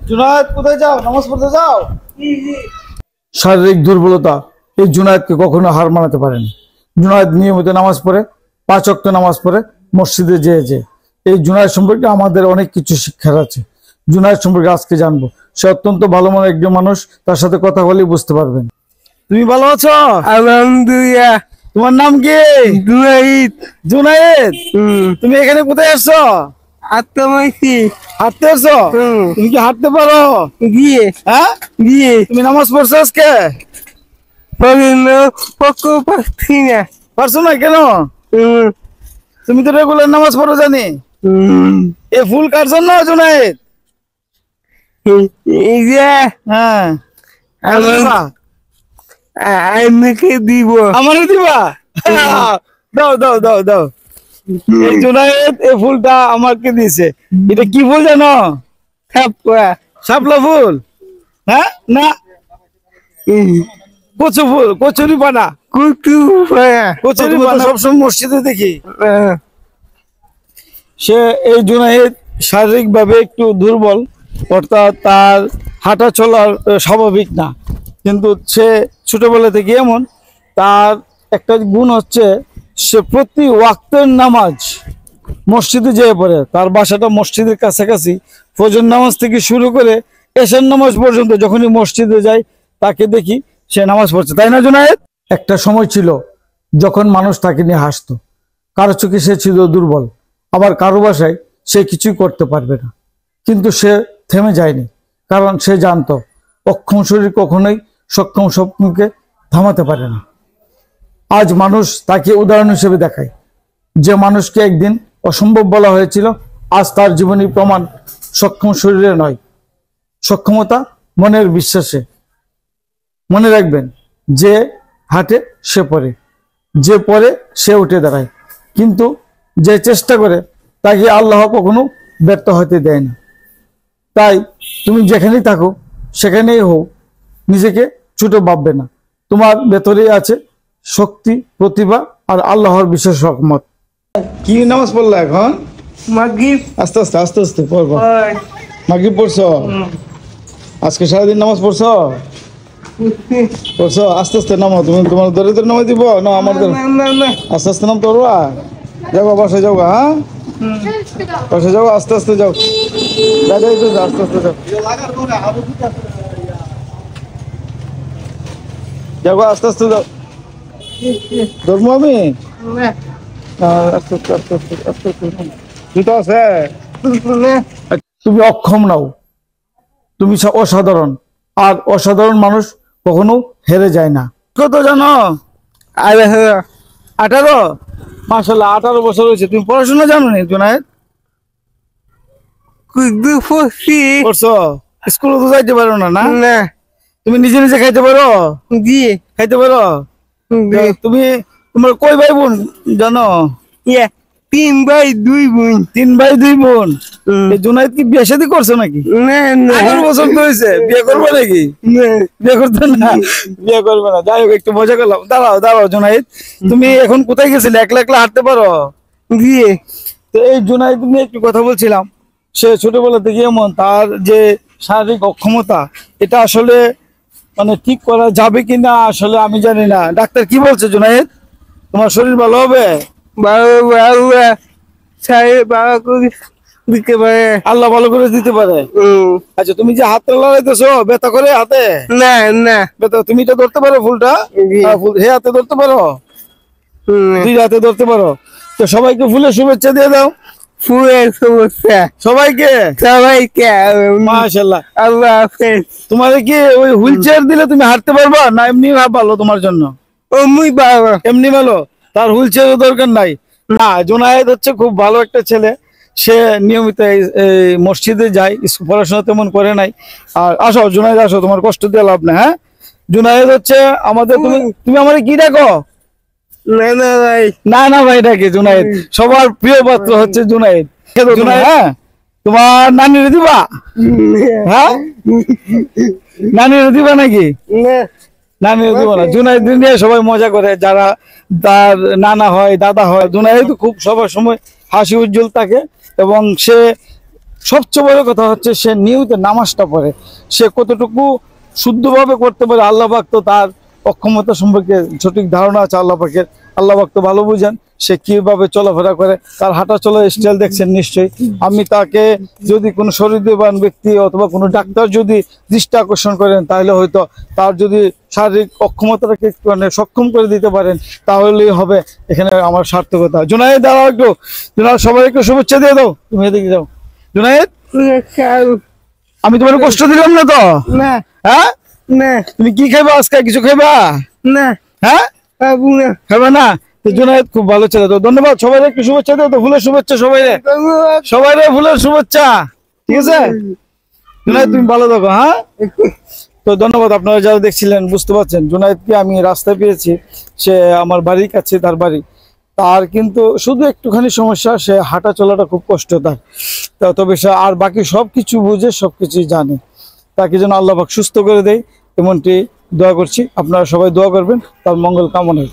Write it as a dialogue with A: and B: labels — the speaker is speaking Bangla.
A: জুনায়েদ কোথায় যাও? নামাজ পড়তে যাও? শারীরিক দুর্বলতা এই জুনায়েদকে কখনো হার মানাতে পারেনি। জুনায়েদ নিয়মিত নামাজ পড়ে, 5 ওয়াক্ত নামাজ পড়ে, মসজিদে যেয়ে এই জুনায়েদ সম্পর্কে আমাদের অনেক কিছু শিক্ষার আছে। জুনায়েদ সম্পর্কে আজকে জানবো। সে অত্যন্ত ভালো মনের একজন মানুষ, তার সাথে কথা বলেই বুঝতে পারবেন। তুমি ভালো আছো?
B: আলহামদুলিল্লাহ।
A: তোমার নাম কি?
B: জুনাইদ।
A: জুনায়েদ, তুমি এখানে কোথায় আসছো?
B: আত্মামাইছি।
A: হাঁটতে আসছো? তুমি কি হাঁটতে পারো?
B: গিয়ে
A: হ্যাঁ,
B: গিয়ে
A: তুমি নামাজ পড়ছো আজকে?
B: পাচ্ছি না।
A: পারছো না কেন? তুমি তো রেগুলার নামাজ পড়ো জানি। এ ফুল কার জন্য জুনায়েদ?
B: এই যে
A: হ্যাঁ,
B: আমাকে দিব।
A: আমারে দিবা? দাও দাও দাও দাও। এই জুনায়েদ এই ফুলটা আমাকে দিয়েছে। এটা কি ফুল জানো? শাপলা ফুল? হ্যাঁ না, কচু ফুল, কচুরি পানা। কচুরি পানা সবসময় মসজিদে দেখি। সে এই জুনায়েদ শারীরিক ভাবে একটু দুর্বল, অর্থাৎ তার হাঁটা চলার স্বাভাবিক না, কিন্তু সে ছোটবেলা থেকে এমন। তার একটা গুণ হচ্ছে সে প্রতি ওয়াক্তের নামাজ মসজিদে যেয়ে পড়ে। তার বাসাটা মসজিদের কাছাকাছি। ফজর নামাজ থেকে শুরু করে এশার নামাজ পর্যন্ত যখনই মসজিদে যায় তাকে দেখি সে নামাজ পড়ছে। তাই না জুনায়েদ? একটা সময় ছিল যখন মানুষ তাকে নিয়ে হাসতো। কারো চোখে সে ছিল দুর্বল, আবার কারো বাসায় সে কিছুই করতে পারবে না। কিন্তু সে থেমে যায়নি, কারণ সে জানতো অক্ষম শরীর কখনোই সক্ষম স্বপ্নকে থামাতে পারে না। আজ মানুষ তাকে উদাহরণ হিসেবে দেখায়। যে মানুষকে একদিন অসম্ভব বলা হয়েছিল, আজ তার জীবনী প্রমাণ সক্ষম শরীরে নয়, সক্ষমতা মনের বিশ্বাসে। মনে রাখবেন, যে হাঁটে সে পড়ে, যে পড়ে সে উঠে দাঁড়ায়, কিন্তু যে চেষ্টা করে তাকে আল্লাহ কখনো ব্যর্থ হতে দেয় না। তাই তুমি যেখানেই থাকো সেখানেই হও, নিজেকে ছোট ভাববে না। তোমার ভেতরেই আছে শক্তি, প্রতিভা আর আল্লাহর বিশেষ রহমত। কি নামাজ পড়লা এখন?
B: মাগরিব।
A: আস্তে আস্তে আস্তে আস্তে পড়বো। মাগরিব পড়ছো? আজকে সারাদিন নামাজ পড়ছো? পড়ছো? আস্তে আস্তে নামো। তুমি তোমার ধরে ধরে নামাজ দিব না আমার ধরে? আস্তে আস্তে নাম তোর যাও, বাসায় যাও। হ্যাঁ, বাসায় যাও, আস্তে আস্তে যাও। আস্তে আস্তে যাও, যাও আস্তে আস্তে যাও। ধরবো আমি? জুতো আছে? তুমি অক্ষম নাও, তুমি অসাধারণ। আর অসাধারণ মানুষ কখনো হেরে যায় না। কত জানো? 18। মাশাআল্লাহ, 18 বছর হয়েছে। তুমি পড়াশোনা জানো না জুনায়েদ? পড়ছো? স্কুলে তো যাইতে পারো না? না, তুমি নিজে নিজে খাইতে পারো? খাইতে পারো? তুমি তোমার কয় ভাই বোন জানো?
B: 3 ভাই 2 বোন।
A: 3 ভাই 2 বোন। জুনায়েদ কি বিয়ে শাদী করছো নাকি?
B: না না,
A: 18 বছর তো হয়েছে, বিয়ে করবে নাকি? বিয়ে করতে না, বিয়ে করবে না। যাই হোক, একটু মজা করলাম। দাঁড়াও দাঁড়াও জুনায়েদ, তুমি এখন কোথায় গেছিলে? একলা একলা হাঁটতে পারো? তো এই জুনায়েদ নিয়ে একটু কথা বলছিলাম। সে ছোটবেলা থেকে এমন, তার যে শারীরিক অক্ষমতা, এটা আসলে মানে ঠিক করা যাবে কিনা আসলে আমি জানি না। ডাক্তার কি বলছে জুনায়েদ? তোমার শরীর ভালো হবে?
B: দিতে পারে
A: আল্লাহ, ভালো করে দিতে পারে। আচ্ছা, তুমি যে হাতটা লড়াইতেছো, ব্যথা করে হাতে?
B: না না,
A: ব্যথা? তুমি এটা ধরতে পারো ফুলটা? হে হাতে ধরতে পারো? 2 হাতে ধরতে পারো? তো সবাইকে ফুলের শুভেচ্ছা দিয়ে দাও।
B: ফুলের শুভেচ্ছা
A: সবাইকে। মাশাআল্লাহ,
B: আল্লাহ হাফেজ।
A: তোমার কি ওই হুইল চেয়ার দিলে তুমি হাঁটতে পারবা না এমনি ভালো তোমার জন্য? এমনি ভালো, তার হুইল চেয়ারের দরকার নাই। না, জুনায়েদ হচ্ছে খুব ভালো একটা ছেলে। সে নিয়মিত মসজিদে যায়, পড়াশোনা তেমন করে নাই। আর আসো জুনায়েদ, আসো, তোমার কষ্ট দিয়ে লাভ না। হ্যাঁ, জুনায়েদ হচ্ছে আমাদের। তুমি আমার কি ডাকো?
B: না না ভাই,
A: না না ভাই ডাকে জুনায়েদ। সবার প্রিয় পাত্র হচ্ছে জুনায়েদ। হ্যাঁ, তোমার নানিরে দিবা? হ্যাঁ, নানিরে দিবা নাকি? নানিরে দিব না। জুনায়েদ নিয়ে সবাই মজা করে, যারা তার নানা হয়, দাদা হয়। জুনায়েদ খুব সবার সময় হাসি উজ্জ্বল থাকে, এবং সে সবচেয়ে বড় কথা হচ্ছে সে নিয়মিত নামাজটা পড়ে। সে কতটুকু শুদ্ধভাবে করতে পারে আল্লাহ পাক তো তার অক্ষমতা সম্পর্কে সঠিক ধারণা আছে আল্লাহ পাকের। আল্লাহ পাক তো ভালো বুঝেন সে কিভাবে চলাফেরা করে, তার হাঁটা চলার স্টাইল দেখছেন নিশ্চয়ই। আমি তাকে যদি কোনো শরীরবান ব্যক্তি অথবা কোনো ডাক্তার যদি দৃষ্টি আকর্ষণ করেন, তাহলে হয়তো তার যদি শারীরিক অক্ষমতাটাকে মানে সক্ষম করে দিতে পারেন, তাহলেই হবে এখানে আমার সার্থকতা। জুনায়েদ দাঁড়াও একটু, জুনায়েদ সবাই একটু শুভেচ্ছা দিয়ে দাও, তুমি এদিকে যাও। জুনায়েদ, আমি তোমার কষ্ট দিলাম না তো?
B: না
A: হ্যাঁ,
B: না
A: তুমি কি খাইবা আজকে? কিছু খাইবা?
B: না
A: হ্যাঁ,
B: খাবো না।
A: খাইবা না? তো জুনায়েদ খুব ভালো ছেলে, তো ধন্যবাদ। সবাই একটু শুভেচ্ছা দাও তো, ফুলের শুভেচ্ছা সবাই রে, সবাই রে ফুলের শুভেচ্ছা, ঠিক আছে? জুনায়েদ তুমি ভালো থাকো। হ্যাঁ, তো ধন্যবাদ। আপনারা যারা দেখছিলেন বুঝতে পারছেন, জুনায়েদকে আমি রাস্তায় পেয়েছি, সে আমার বাড়ির কাছে তার বাড়ি। তার কিন্তু শুধু একটুখানি সমস্যা, সে হাঁটা চলাটা খুব কষ্ট তার। তবে সে আর বাকি সব কিছু বুঝে, সব কিছুই জানে। তাকে যেন আল্লাহ পাক সুস্থ করে দেয় এমনটি দোয়া করছি। আপনারা সবাই দোয়া করবেন তার মঙ্গল কামনায়।